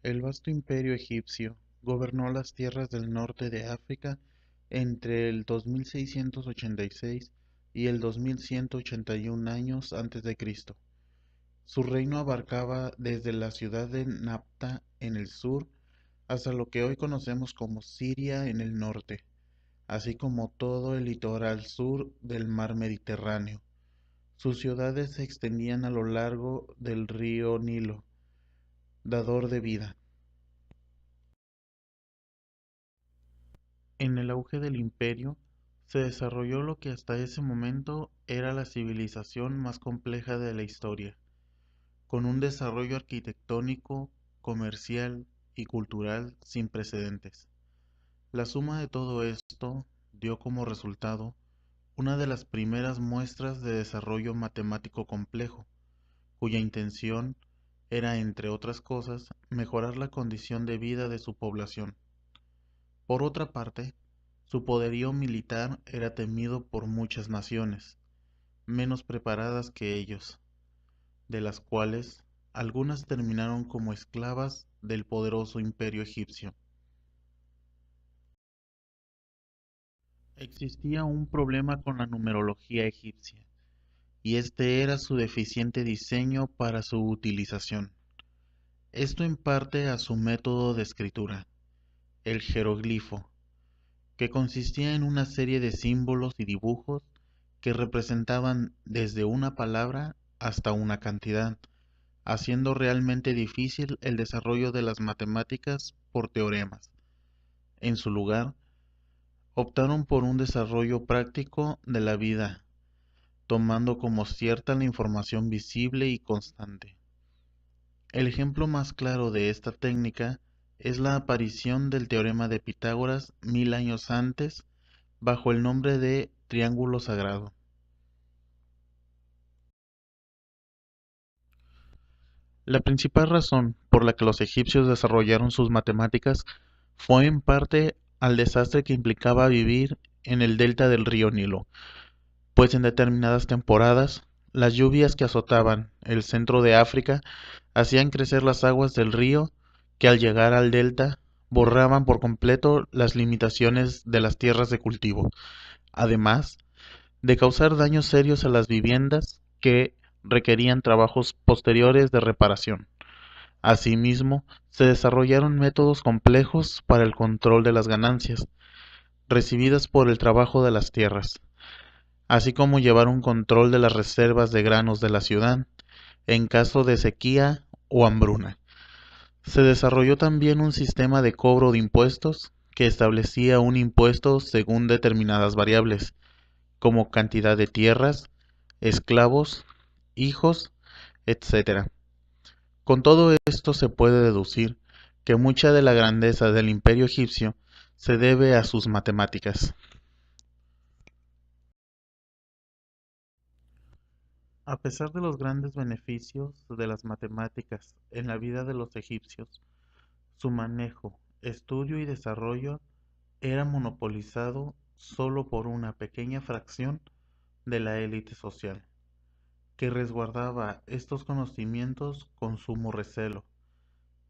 El vasto imperio egipcio gobernó las tierras del norte de África entre el 2686 y el 2181 años antes de Cristo. Su reino abarcaba desde la ciudad de Napta en el sur hasta lo que hoy conocemos como Siria en el norte, así como todo el litoral sur del mar Mediterráneo. Sus ciudades se extendían a lo largo del río Nilo, dador de vida. En el auge del imperio, se desarrolló lo que hasta ese momento era la civilización más compleja de la historia, con un desarrollo arquitectónico, comercial y cultural sin precedentes. La suma de todo esto dio como resultado una de las primeras muestras de desarrollo matemático complejo, cuya intención era, entre otras cosas, mejorar la condición de vida de su población. Por otra parte, su poderío militar era temido por muchas naciones, menos preparadas que ellos, de las cuales algunas terminaron como esclavas del poderoso imperio egipcio. Existía un problema con la numerología egipcia, y este era su deficiente diseño para su utilización. Esto en parte a su método de escritura, el jeroglifo, que consistía en una serie de símbolos y dibujos que representaban desde una palabra hasta una cantidad, haciendo realmente difícil el desarrollo de las matemáticas por teoremas. En su lugar, optaron por un desarrollo práctico de la vida, tomando como cierta la información visible y constante. El ejemplo más claro de esta técnica es la aparición del teorema de Pitágoras 1000 años antes bajo el nombre de triángulo sagrado. La principal razón por la que los egipcios desarrollaron sus matemáticas fue en parte al desastre que implicaba vivir en el delta del río Nilo, pues en determinadas temporadas las lluvias que azotaban el centro de África hacían crecer las aguas del río que al llegar al delta borraban por completo las limitaciones de las tierras de cultivo, además de causar daños serios a las viviendas que requerían trabajos posteriores de reparación. Asimismo, se desarrollaron métodos complejos para el control de las ganancias recibidas por el trabajo de las tierras, así como llevar un control de las reservas de granos de la ciudad en caso de sequía o hambruna. Se desarrolló también un sistema de cobro de impuestos que establecía un impuesto según determinadas variables, como cantidad de tierras, esclavos, hijos, etc. Con todo esto se puede deducir que mucha de la grandeza del imperio egipcio se debe a sus matemáticas. A pesar de los grandes beneficios de las matemáticas en la vida de los egipcios, su manejo, estudio y desarrollo era monopolizado solo por una pequeña fracción de la élite social, que resguardaba estos conocimientos con sumo recelo,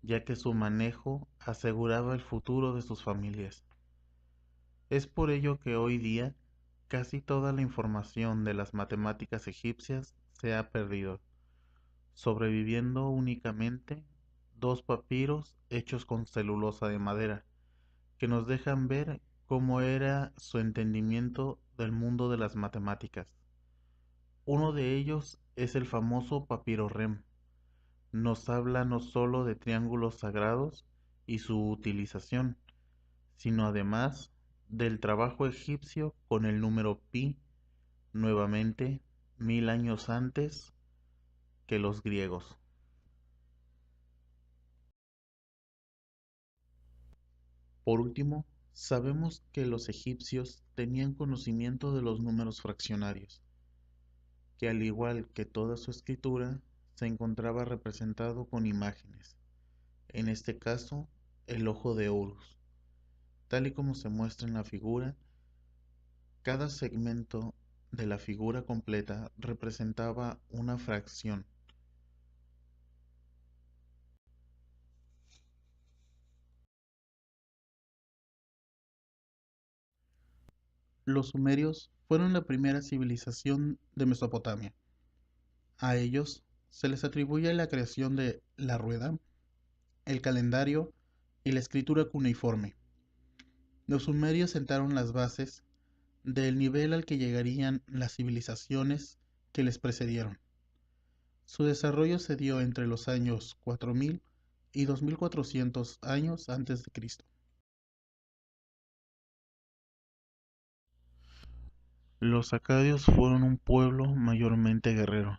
ya que su manejo aseguraba el futuro de sus familias. Es por ello que hoy día casi toda la información de las matemáticas egipcias se ha perdido, sobreviviendo únicamente dos papiros hechos con celulosa de madera, que nos dejan ver cómo era su entendimiento del mundo de las matemáticas. Uno de ellos es el famoso papiro Rem. Nos habla no solo de triángulos sagrados y su utilización, sino además del trabajo egipcio con el número pi, nuevamente 1000 años antes que los griegos. Por último, sabemos que los egipcios tenían conocimiento de los números fraccionarios, que al igual que toda su escritura, se encontraba representado con imágenes, en este caso, el ojo de Horus. Tal y como se muestra en la figura, cada segmento de la figura completa representaba una fracción. Los sumerios fueron la primera civilización de Mesopotamia. A ellos se les atribuye la creación de la rueda, el calendario y la escritura cuneiforme. Los sumerios sentaron las bases del nivel al que llegarían las civilizaciones que les precedieron. Su desarrollo se dio entre los años 4000 y 2400 años antes de Cristo. Los acadios fueron un pueblo mayormente guerrero,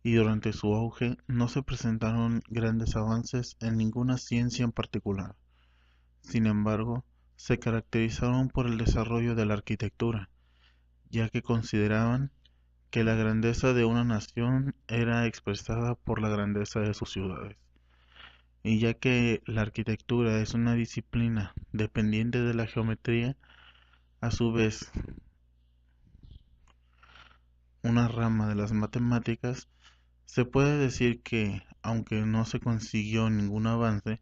y durante su auge no se presentaron grandes avances en ninguna ciencia en particular. Sin embargo, se caracterizaron por el desarrollo de la arquitectura, ya que consideraban que la grandeza de una nación era expresada por la grandeza de sus ciudades. Y ya que la arquitectura es una disciplina dependiente de la geometría, a su vez una rama de las matemáticas, se puede decir que, aunque no se consiguió ningún avance,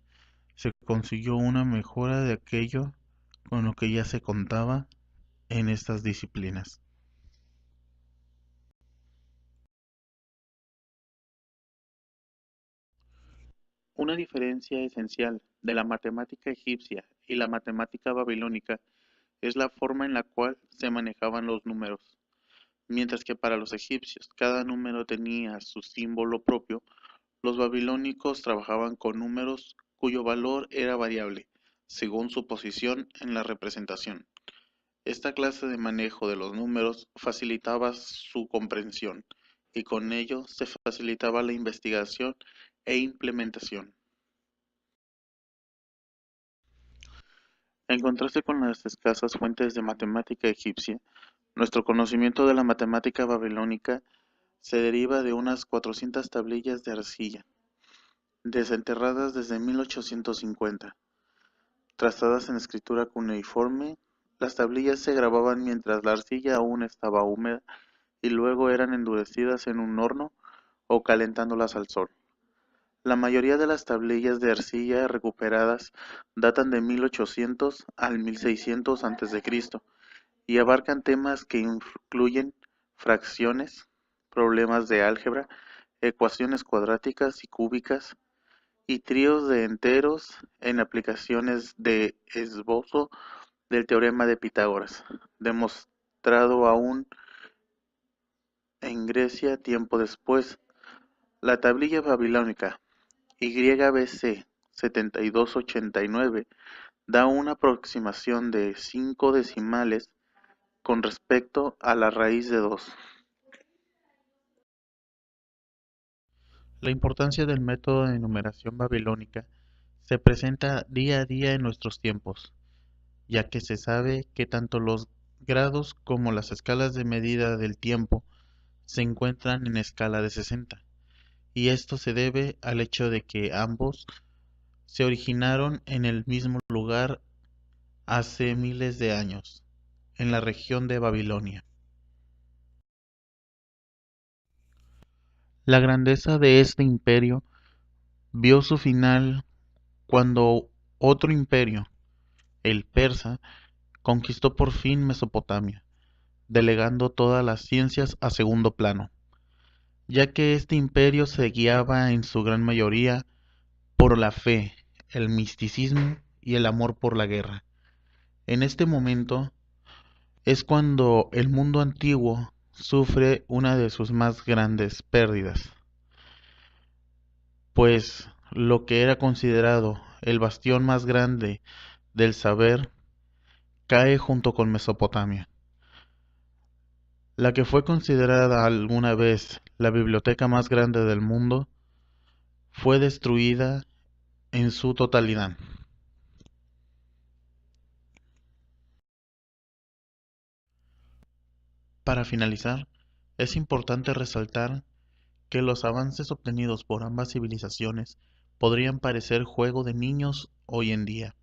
se consiguió una mejora de aquello con lo que ya se contaba en estas disciplinas. Una diferencia esencial de la matemática egipcia y la matemática babilónica es la forma en la cual se manejaban los números. Mientras que para los egipcios cada número tenía su símbolo propio, los babilónicos trabajaban con números cuyo valor era variable, según su posición en la representación. Esta clase de manejo de los números facilitaba su comprensión, y con ello se facilitaba la investigación e implementación. En contraste con las escasas fuentes de matemática egipcia, nuestro conocimiento de la matemática babilónica se deriva de unas 400 tablillas de arcilla, desenterradas desde 1850. Trazadas en escritura cuneiforme, las tablillas se grababan mientras la arcilla aún estaba húmeda y luego eran endurecidas en un horno o calentándolas al sol. La mayoría de las tablillas de arcilla recuperadas datan de 1800 al 1600 a.C. y abarcan temas que incluyen fracciones, problemas de álgebra, ecuaciones cuadráticas y cúbicas, y tríos de enteros en aplicaciones de esbozo del teorema de Pitágoras, demostrado aún en Grecia tiempo después. La tablilla babilónica YBC 7289 da una aproximación de 5 decimales con respecto a la raíz de 2. La importancia del método de numeración babilónica se presenta día a día en nuestros tiempos, ya que se sabe que tanto los grados como las escalas de medida del tiempo se encuentran en escala de 60, y esto se debe al hecho de que ambos se originaron en el mismo lugar hace miles de años, en la región de Babilonia. La grandeza de este imperio vio su final cuando otro imperio, el persa, conquistó por fin Mesopotamia, delegando todas las ciencias a segundo plano, ya que este imperio se guiaba en su gran mayoría por la fe, el misticismo y el amor por la guerra. En este momento es cuando el mundo antiguo sufre una de sus más grandes pérdidas, pues lo que era considerado el bastión más grande del saber cae junto con Mesopotamia. La que fue considerada alguna vez la biblioteca más grande del mundo fue destruida en su totalidad. Para finalizar, es importante resaltar que los avances obtenidos por ambas civilizaciones podrían parecer juego de niños hoy en día,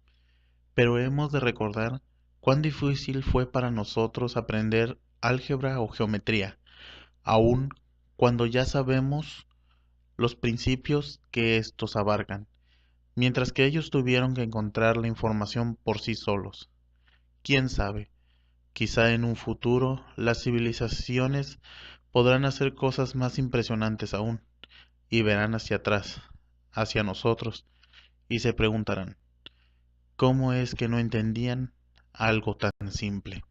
pero hemos de recordar cuán difícil fue para nosotros aprender álgebra o geometría, aun cuando ya sabemos los principios que estos abarcan, mientras que ellos tuvieron que encontrar la información por sí solos. ¿Quién sabe? Quizá en un futuro las civilizaciones podrán hacer cosas más impresionantes aún, y verán hacia atrás, hacia nosotros, y se preguntarán, ¿cómo es que no entendían algo tan simple?